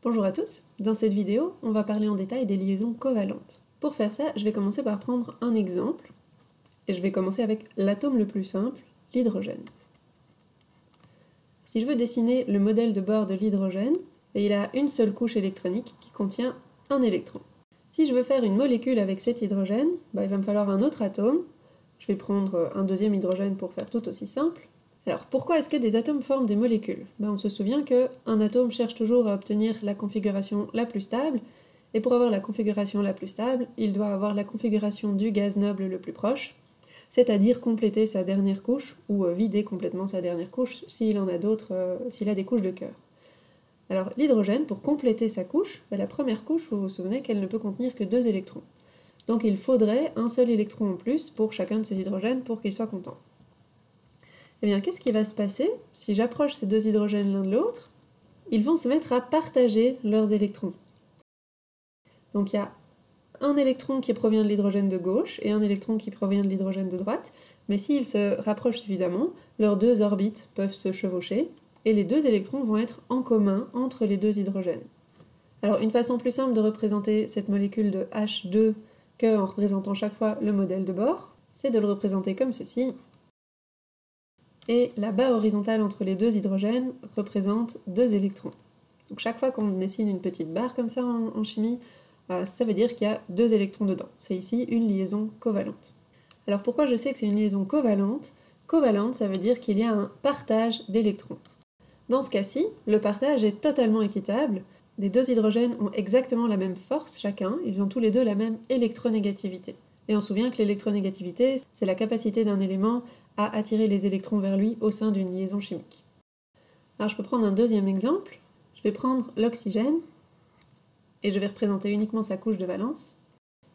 Bonjour à tous, dans cette vidéo, on va parler en détail des liaisons covalentes. Pour faire ça, je vais commencer par prendre un exemple, et je vais commencer avec l'atome le plus simple, l'hydrogène. Si je veux dessiner le modèle de bord de l'hydrogène, il a une seule couche électronique qui contient un électron. Si je veux faire une molécule avec cet hydrogène, il va me falloir un autre atome. Je vais prendre un deuxième hydrogène pour faire tout aussi simple. Alors, pourquoi est-ce que des atomes forment des molécules? On se souvient qu'un atome cherche toujours à obtenir la configuration la plus stable, et pour avoir la configuration la plus stable, il doit avoir la configuration du gaz noble le plus proche, c'est-à-dire compléter sa dernière couche, ou vider complètement sa dernière couche s'il en a d'autres, s'il a des couches de cœur. Alors, l'hydrogène, pour compléter sa couche, la première couche, vous vous souvenez qu'elle ne peut contenir que 2 électrons. Donc il faudrait un seul électron en plus pour chacun de ces hydrogènes pour qu'il soit content. Eh bien, qu'est-ce qui va se passer si j'approche ces deux hydrogènes l'un de l'autre? Ils vont se mettre à partager leurs électrons. Donc il y a un électron qui provient de l'hydrogène de gauche et un électron qui provient de l'hydrogène de droite, mais s'ils se rapprochent suffisamment, leurs deux orbites peuvent se chevaucher, et les deux électrons vont être en commun entre les deux hydrogènes. Alors une façon plus simple de représenter cette molécule de H2 qu'en représentant chaque fois le modèle de bord, c'est de le représenter comme ceci. Et la barre horizontale entre les deux hydrogènes représente 2 électrons. Donc chaque fois qu'on dessine une petite barre comme ça en chimie, ça veut dire qu'il y a 2 électrons dedans. C'est ici une liaison covalente. Alors pourquoi je sais que c'est une liaison covalente? Covalente, ça veut dire qu'il y a un partage d'électrons. Dans ce cas-ci, le partage est totalement équitable. Les deux hydrogènes ont exactement la même force chacun, ils ont tous les deux la même électronégativité. Et on se souvient que l'électronégativité, c'est la capacité d'un élément à attirer les électrons vers lui au sein d'une liaison chimique. Alors je peux prendre un deuxième exemple. Je vais prendre l'oxygène, et je vais représenter uniquement sa couche de valence,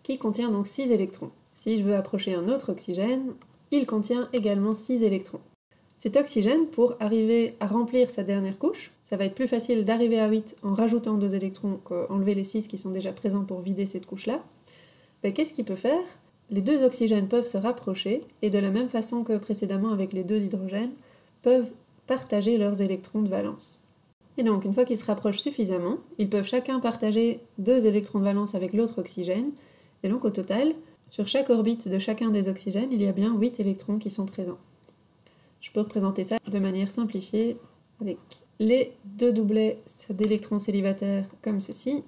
qui contient donc 6 électrons. Si je veux approcher un autre oxygène, il contient également 6 électrons. Cet oxygène, pour arriver à remplir sa dernière couche, ça va être plus facile d'arriver à 8 en rajoutant 2 électrons qu'enlever les 6 qui sont déjà présents pour vider cette couche-là. Qu'est-ce qu'il peut faire? Les deux oxygènes peuvent se rapprocher, et de la même façon que précédemment avec les deux hydrogènes, peuvent partager leurs électrons de valence. Et donc, une fois qu'ils se rapprochent suffisamment, ils peuvent chacun partager 2 électrons de valence avec l'autre oxygène, et donc au total, sur chaque orbite de chacun des oxygènes, il y a bien 8 électrons qui sont présents. Je peux représenter ça de manière simplifiée avec les 2 doublets d'électrons célibataires comme ceci.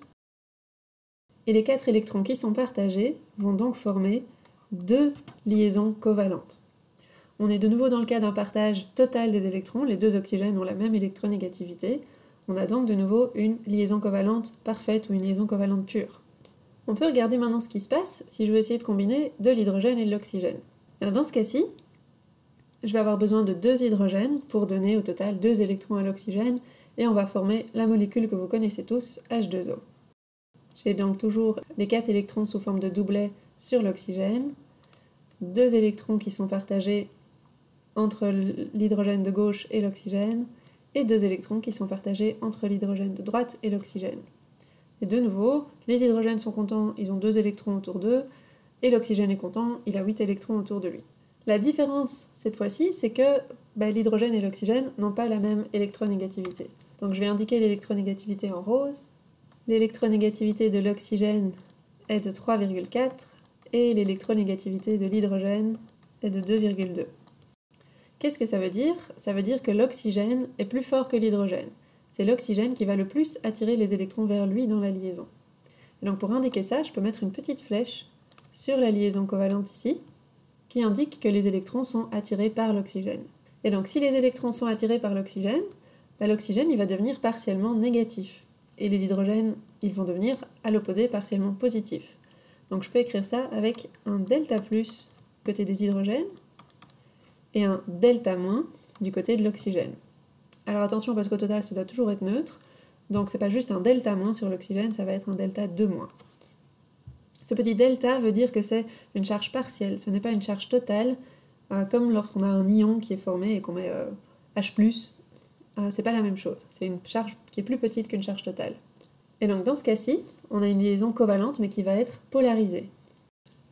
Et les 4 électrons qui sont partagés vont donc former 2 liaisons covalentes. On est de nouveau dans le cas d'un partage total des électrons, les 2 oxygènes ont la même électronégativité. On a donc de nouveau une liaison covalente parfaite ou une liaison covalente pure. On peut regarder maintenant ce qui se passe si je veux essayer de combiner de l'hydrogène et de l'oxygène. Dans ce cas-ci, je vais avoir besoin de 2 hydrogènes pour donner au total 2 électrons à l'oxygène, et on va former la molécule que vous connaissez tous, H2O. J'ai donc toujours les 4 électrons sous forme de doublets sur l'oxygène, 2 électrons qui sont partagés entre l'hydrogène de gauche et l'oxygène, et 2 électrons qui sont partagés entre l'hydrogène de droite et l'oxygène. Et de nouveau, les hydrogènes sont contents, ils ont 2 électrons autour d'eux, et l'oxygène est content, il a 8 électrons autour de lui. La différence, cette fois-ci, c'est que l'hydrogène et l'oxygène n'ont pas la même électronégativité. Donc je vais indiquer l'électronégativité en rose. L'électronégativité de l'oxygène est de 3,4 et l'électronégativité de l'hydrogène est de 2,2. Qu'est-ce que ça veut dire? Ça veut dire que l'oxygène est plus fort que l'hydrogène. C'est l'oxygène qui va le plus attirer les électrons vers lui dans la liaison. Et donc pour indiquer ça, je peux mettre une petite flèche sur la liaison covalente ici, qui indique que les électrons sont attirés par l'oxygène. Et donc si les électrons sont attirés par l'oxygène, l'oxygène il va devenir partiellement négatif. Et les hydrogènes, ils vont devenir, à l'opposé, partiellement positifs. Donc je peux écrire ça avec un delta plus côté des hydrogènes et un delta moins du côté de l'oxygène. Alors attention, parce qu'au total, ça doit toujours être neutre, donc c'est pas juste un delta moins sur l'oxygène, ça va être un delta 2 moins. Ce petit delta veut dire que c'est une charge partielle, ce n'est pas une charge totale, comme lorsqu'on a un ion qui est formé et qu'on met H+, c'est pas la même chose, c'est une charge qui est plus petite qu'une charge totale. Et donc dans ce cas-ci, on a une liaison covalente mais qui va être polarisée.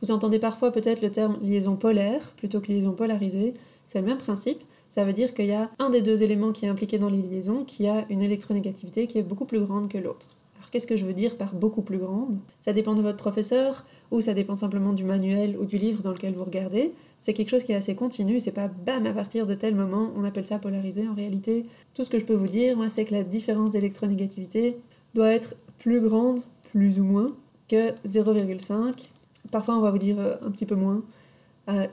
Vous entendez parfois peut-être le terme liaison polaire plutôt que liaison polarisée, c'est le même principe, ça veut dire qu'il y a un des deux éléments qui est impliqué dans les liaisons qui a une électronégativité qui est beaucoup plus grande que l'autre. Alors qu'est-ce que je veux dire par beaucoup plus grande? Ça dépend de votre professeur, ou ça dépend simplement du manuel ou du livre dans lequel vous regardez. C'est quelque chose qui est assez continu, c'est pas bam à partir de tel moment, on appelle ça polarisé en réalité. Tout ce que je peux vous dire, moi, c'est que la différence d'électronégativité doit être plus grande, plus ou moins, que 0,5. Parfois on va vous dire un petit peu moins,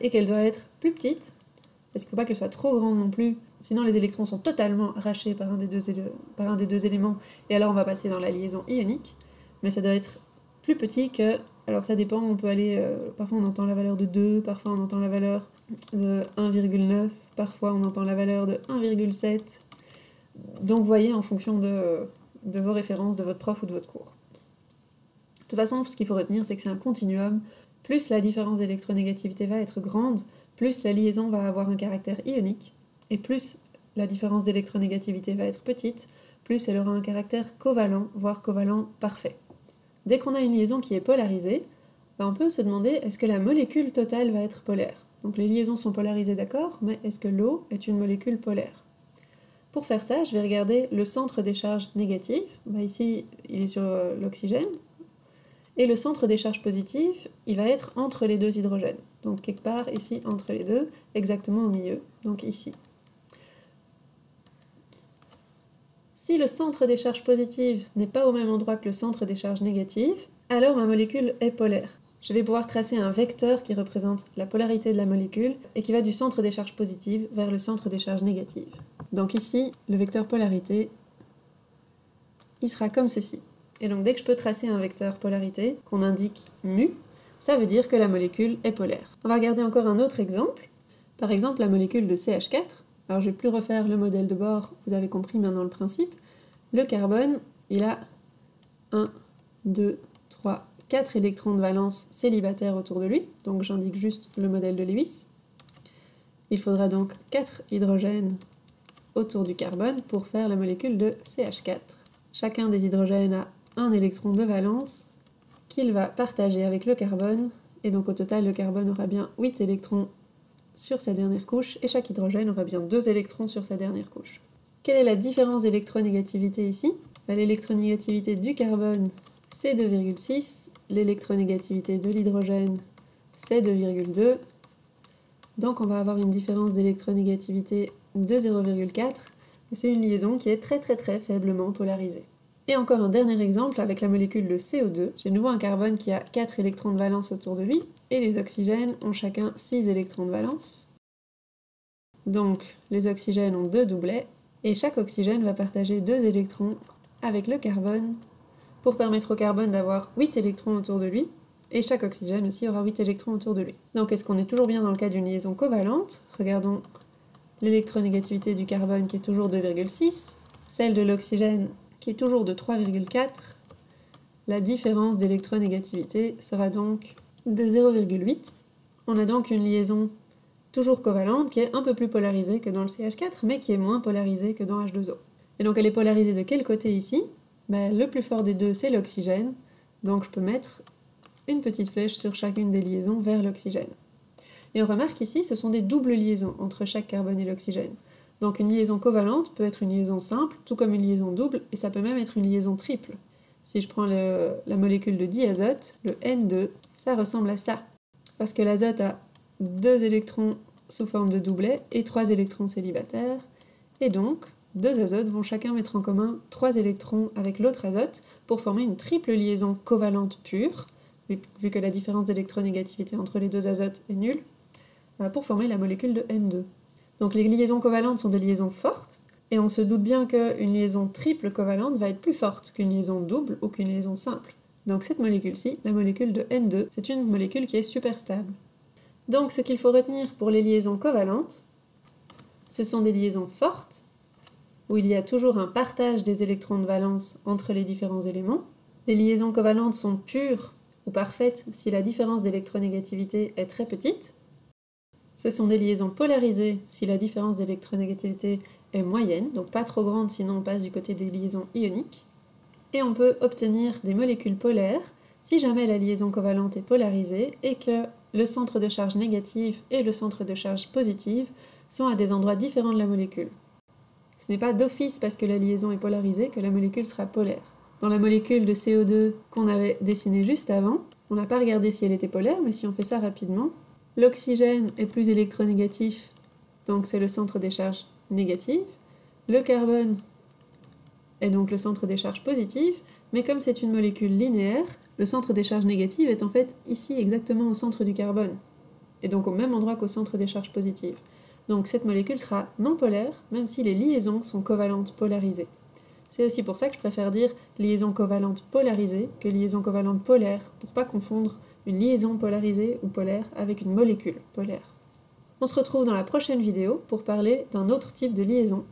et qu'elle doit être plus petite, parce qu'il ne faut pas qu'elle soit trop grande non plus, sinon les électrons sont totalement arrachés par un des deux éléments, et alors on va passer dans la liaison ionique, mais ça doit être plus petit que... Alors ça dépend, on peut aller... parfois on entend la valeur de 2, parfois on entend la valeur de 1,9, parfois on entend la valeur de 1,7. Donc voyez en fonction de vos références, de votre prof ou de votre cours. De toute façon, ce qu'il faut retenir, c'est que c'est un continuum. Plus la différence d'électronégativité va être grande, plus la liaison va avoir un caractère ionique, et plus la différence d'électronégativité va être petite, plus elle aura un caractère covalent, voire covalent parfait. Dès qu'on a une liaison qui est polarisée, on peut se demander est-ce que la molécule totale va être polaire? Donc les liaisons sont polarisées, d'accord, mais est-ce que l'eau est une molécule polaire? Pour faire ça, je vais regarder le centre des charges négatives. Ici, il est sur l'oxygène. Et le centre des charges positives, il va être entre les deux hydrogènes. Donc quelque part ici, entre les deux, exactement au milieu, donc ici. Si le centre des charges positives n'est pas au même endroit que le centre des charges négatives, alors ma molécule est polaire. Je vais pouvoir tracer un vecteur qui représente la polarité de la molécule et qui va du centre des charges positives vers le centre des charges négatives. Donc ici, le vecteur polarité, il sera comme ceci. Et donc dès que je peux tracer un vecteur polarité, qu'on indique mu, ça veut dire que la molécule est polaire. On va regarder encore un autre exemple. Par exemple, la molécule de CH4. Alors je ne vais plus refaire le modèle de bord, vous avez compris maintenant le principe. Le carbone, il a 1, 2, 3, 4 électrons de valence célibataires autour de lui. Donc j'indique juste le modèle de Lewis. Il faudra donc 4 hydrogènes autour du carbone pour faire la molécule de CH4. Chacun des hydrogènes a un électron de valence qu'il va partager avec le carbone, et donc au total le carbone aura bien 8 électrons sur sa dernière couche, et chaque hydrogène aura bien 2 électrons sur sa dernière couche. Quelle est la différence d'électronégativité ici? L'électronégativité du carbone, c'est 2,6, l'électronégativité de l'hydrogène, c'est 2,2, donc on va avoir une différence d'électronégativité de 0,4, et c'est une liaison qui est très faiblement polarisée. Et encore un dernier exemple avec la molécule de CO2. J'ai de nouveau un carbone qui a 4 électrons de valence autour de lui, et les oxygènes ont chacun 6 électrons de valence. Donc les oxygènes ont 2 doublets, et chaque oxygène va partager 2 électrons avec le carbone, pour permettre au carbone d'avoir 8 électrons autour de lui, et chaque oxygène aussi aura 8 électrons autour de lui. Donc est-ce qu'on est toujours bien dans le cas d'une liaison covalente? Regardons l'électronégativité du carbone qui est toujours 2,6, celle de l'oxygène qui est toujours de 3,4, la différence d'électronégativité sera donc de 0,8. On a donc une liaison toujours covalente qui est un peu plus polarisée que dans le CH4, mais qui est moins polarisée que dans H2O. Et donc elle est polarisée de quel côté ici? Le plus fort des deux, c'est l'oxygène, donc je peux mettre une petite flèche sur chacune des liaisons vers l'oxygène. Et on remarque ici, ce sont des doubles liaisons entre chaque carbone et l'oxygène. Donc une liaison covalente peut être une liaison simple, tout comme une liaison double, et ça peut même être une liaison triple. Si je prends la molécule de diazote, le N2, ça ressemble à ça. Parce que l'azote a 2 électrons sous forme de doublet et 3 électrons célibataires, et donc 2 azotes vont chacun mettre en commun 3 électrons avec l'autre azote pour former une triple liaison covalente pure, vu que la différence d'électronégativité entre les 2 azotes est nulle, pour former la molécule de N2. Donc les liaisons covalentes sont des liaisons fortes, et on se doute bien qu'une liaison triple covalente va être plus forte qu'une liaison double ou qu'une liaison simple. Donc cette molécule-ci, la molécule de N2, c'est une molécule qui est super stable. Donc ce qu'il faut retenir pour les liaisons covalentes, ce sont des liaisons fortes, où il y a toujours un partage des électrons de valence entre les différents éléments. Les liaisons covalentes sont pures ou parfaites si la différence d'électronégativité est très petite. Ce sont des liaisons polarisées si la différence d'électronégativité est moyenne, donc pas trop grande sinon on passe du côté des liaisons ioniques. Et on peut obtenir des molécules polaires si jamais la liaison covalente est polarisée et que le centre de charge négative et le centre de charge positive sont à des endroits différents de la molécule. Ce n'est pas d'office parce que la liaison est polarisée que la molécule sera polaire. Dans la molécule de CO2 qu'on avait dessinée juste avant, on n'a pas regardé si elle était polaire, mais si on fait ça rapidement, l'oxygène est plus électronégatif, donc c'est le centre des charges négatives. Le carbone est donc le centre des charges positives, mais comme c'est une molécule linéaire, le centre des charges négatives est en fait ici exactement au centre du carbone, et donc au même endroit qu'au centre des charges positives. Donc cette molécule sera non polaire, même si les liaisons sont covalentes polarisées. C'est aussi pour ça que je préfère dire liaison covalente polarisée que liaison covalente polaire, pour pas confondre une liaison polarisée ou polaire avec une molécule polaire. On se retrouve dans la prochaine vidéo pour parler d'un autre type de liaison.